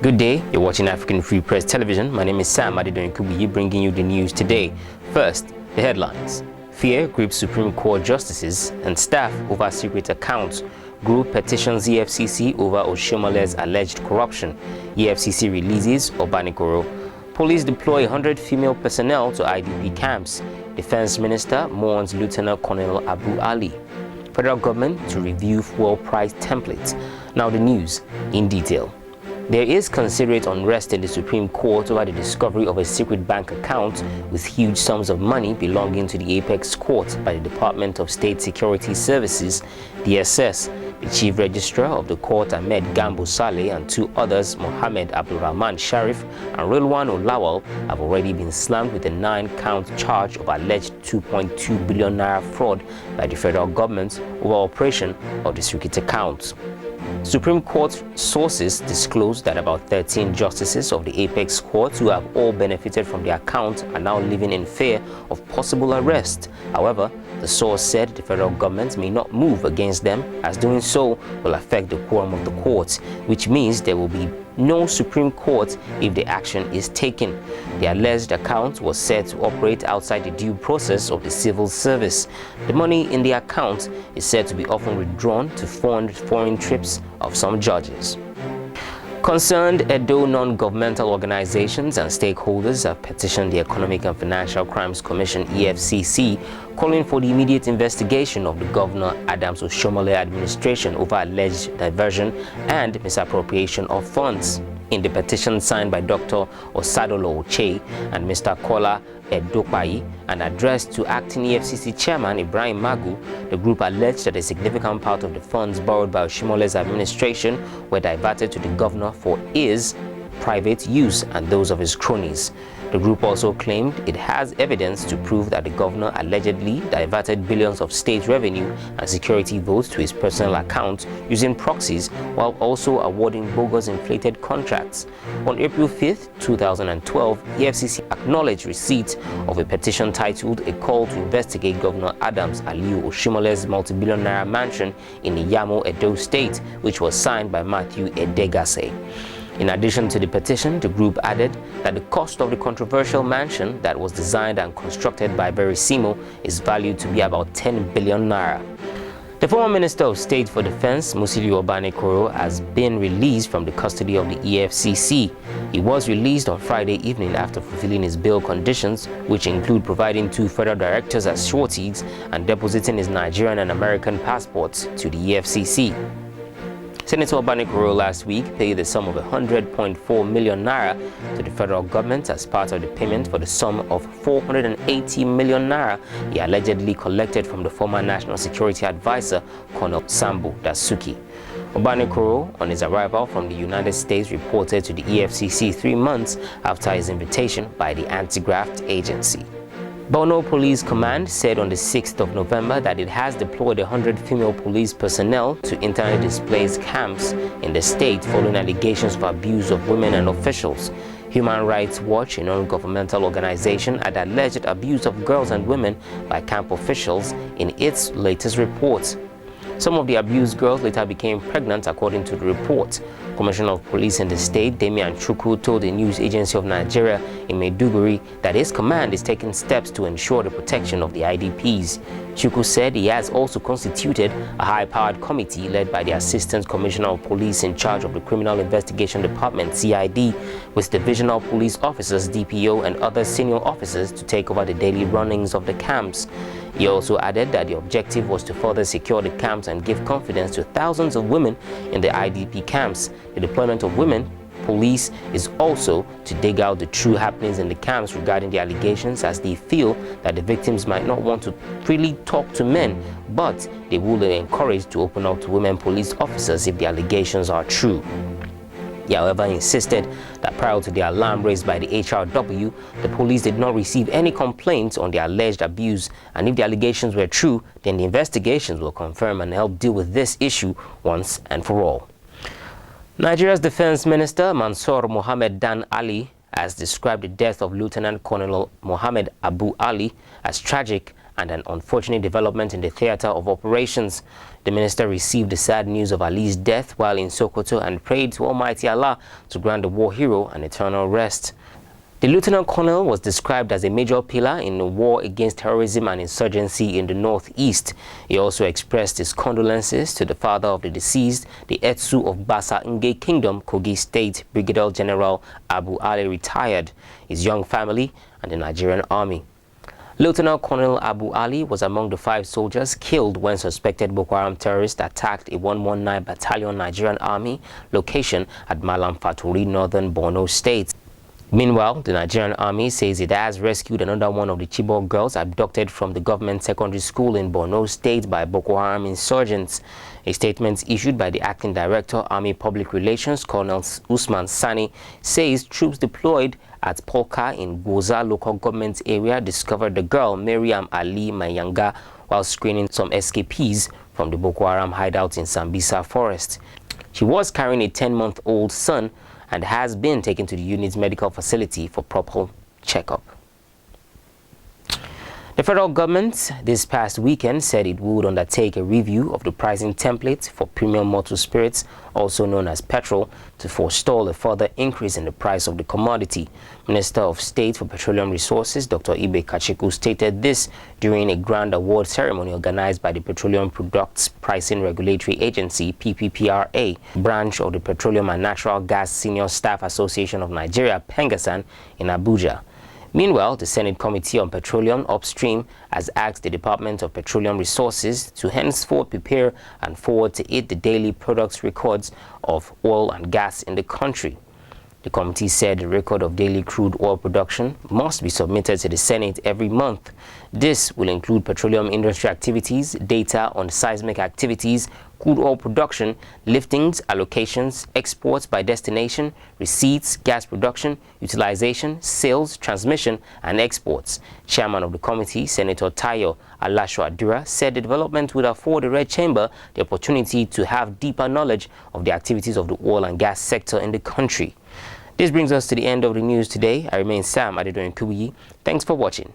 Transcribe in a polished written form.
Good day, you're watching African Free Press Television. My name is Sam Adedonkubi, bringing you the news today. First, the headlines. Fear grips Supreme Court justices and staff over secret accounts. Group petitions EFCC over Oshomole's alleged corruption. EFCC releases Obanikoro. Police deploy 100 female personnel to IDP camps. Defense Minister mourns Lieutenant Colonel Abu Ali. Federal government to review fuel price templates. Now the news in detail. There is considerate unrest in the Supreme Court over the discovery of a secret bank account with huge sums of money belonging to the Apex Court by the Department of State Security Services, DSS. The Chief Registrar of the court, Ahmed Gambo Saleh, and two others, Mohammed Abdulrahman Sharif and Rilwan Olawal, have already been slammed with a 9-count charge of alleged 2.2 billion naira fraud by the federal government over operation of the secret accounts. Supreme Court sources disclosed that about 13 justices of the Apex Court who have all benefited from the account are now living in fear of possible arrest. However, the source said the federal government may not move against them, as doing so will affect the quorum of the courts, which means there will be no Supreme Court if the action is taken. The alleged account was said to operate outside the due process of the civil service. The money in the account is said to be often withdrawn to fund foreign trips of some judges. Concerned Edo non-governmental organizations and stakeholders have petitioned the Economic and Financial Crimes Commission (EFCC), calling for the immediate investigation of the Governor Adams Oshomole administration over alleged diversion and misappropriation of funds. In the petition signed by Dr. Osadolo Oche and Mr. Kola Edopai and addressed to acting EFCC Chairman Ibrahim Magu, the group alleged that a significant part of the funds borrowed by Oshimole's administration were diverted to the governor for his private use and those of his cronies. The group also claimed it has evidence to prove that the governor allegedly diverted billions of state revenue and security votes to his personal account using proxies, while also awarding bogus inflated contracts. On April 5, 2012, EFCC acknowledged receipt of a petition titled "A Call to Investigate Governor Adams Aliyu Oshimole's Multi-Billion Naira Mansion in Iyamo, Edo State," which was signed by Matthew Edegase. In addition to the petition, the group added that the cost of the controversial mansion that was designed and constructed by Verissimo is valued to be about 10 billion naira. The former Minister of State for Defense, Musiliu Obanikoro, has been released from the custody of the EFCC. He was released on Friday evening after fulfilling his bail conditions, which include providing 2 federal directors as sureties and depositing his Nigerian and American passports to the EFCC. Senator Obanikoro last week paid the sum of 100.4 million naira to the federal government as part of the payment for the sum of 480 million naira he allegedly collected from the former National Security Advisor, Colonel Sambo Dasuki. Obanikoro, on his arrival from the United States, reported to the EFCC 3 months after his invitation by the Anti-Graft Agency. Borno Police Command said on the 6th of November that it has deployed 100 female police personnel to internally displaced camps in the state following allegations of abuse of women and officials. Human Rights Watch, a non-governmental organization, had alleged abuse of girls and women by camp officials in its latest report. Some of the abused girls later became pregnant, according to the report. Commissioner of Police in the state, Damian Chukwu, told the News Agency of Nigeria in Maiduguri that his command is taking steps to ensure the protection of the IDPs. Chukwu said he has also constituted a high-powered committee led by the Assistant Commissioner of Police in charge of the Criminal Investigation Department, CID, with divisional police officers, DPO, and other senior officers to take over the daily runnings of the camps. He also added that the objective was to further secure the camps and give confidence to thousands of women in the IDP camps. The deployment of women police is also to dig out the true happenings in the camps regarding the allegations, as they feel that the victims might not want to freely talk to men, but they will be encouraged to open up to women police officers if the allegations are true. He, however, insisted that prior to the alarm raised by the HRW, the police did not receive any complaints on the alleged abuse, and if the allegations were true, then the investigations will confirm and help deal with this issue once and for all. Nigeria's Defense Minister Mansour Mohammed Dan Ali has described the death of Lieutenant Colonel Mohammed Abu Ali as tragic and an unfortunate development in the theater of operations. The minister received the sad news of Ali's death while in Sokoto and prayed to Almighty Allah to grant the war hero an eternal rest. The lieutenant colonel was described as a major pillar in the war against terrorism and insurgency in the northeast. He also expressed his condolences to the father of the deceased, the Etsu of Basa Nge Kingdom, Kogi State, Brigadier General Abu Ali retired, his young family, and the Nigerian Army. Lieutenant Colonel Abu Ali was among the 5 soldiers killed when suspected Boko Haram terrorists attacked a 119 Battalion Nigerian Army location at Malam Faturi, northern Borno State. Meanwhile, the Nigerian Army says it has rescued another one of the Chibok girls abducted from the government secondary school in Borno State by Boko Haram insurgents. A statement issued by the Acting Director, Army Public Relations, Colonel Usman Sani, says troops deployed at Polka in Goza local government area discovered the girl, Miriam Ali Mayanga, while screening some escapees from the Boko Haram hideout in Sambisa Forest. She was carrying a 10-month-old son and has been taken to the unit's medical facility for proper checkup. The federal government this past weekend said it would undertake a review of the pricing template for premium motor spirits, also known as petrol, to forestall a further increase in the price of the commodity. Minister of State for Petroleum Resources, Dr. Ibe Kachiku, stated this during a grand award ceremony organized by the Petroleum Products Pricing Regulatory Agency, PPPRA, branch of the Petroleum and Natural Gas Senior Staff Association of Nigeria, PENGASAN, in Abuja. Meanwhile, the Senate Committee on Petroleum Upstream has asked the Department of Petroleum Resources to henceforth prepare and forward to it the daily products records of oil and gas in the country. The committee said the record of daily crude oil production must be submitted to the Senate every month. This will include petroleum industry activities, data on seismic activities, crude oil production, liftings, allocations, exports by destination, receipts, gas production, utilization, sales, transmission, and exports. Chairman of the committee, Senator Tayo Alasho Adura, said the development would afford the Red Chamber the opportunity to have deeper knowledge of the activities of the oil and gas sector in the country. This brings us to the end of the news today. I remain Sam Adedoyin Kubuyi. Thanks for watching.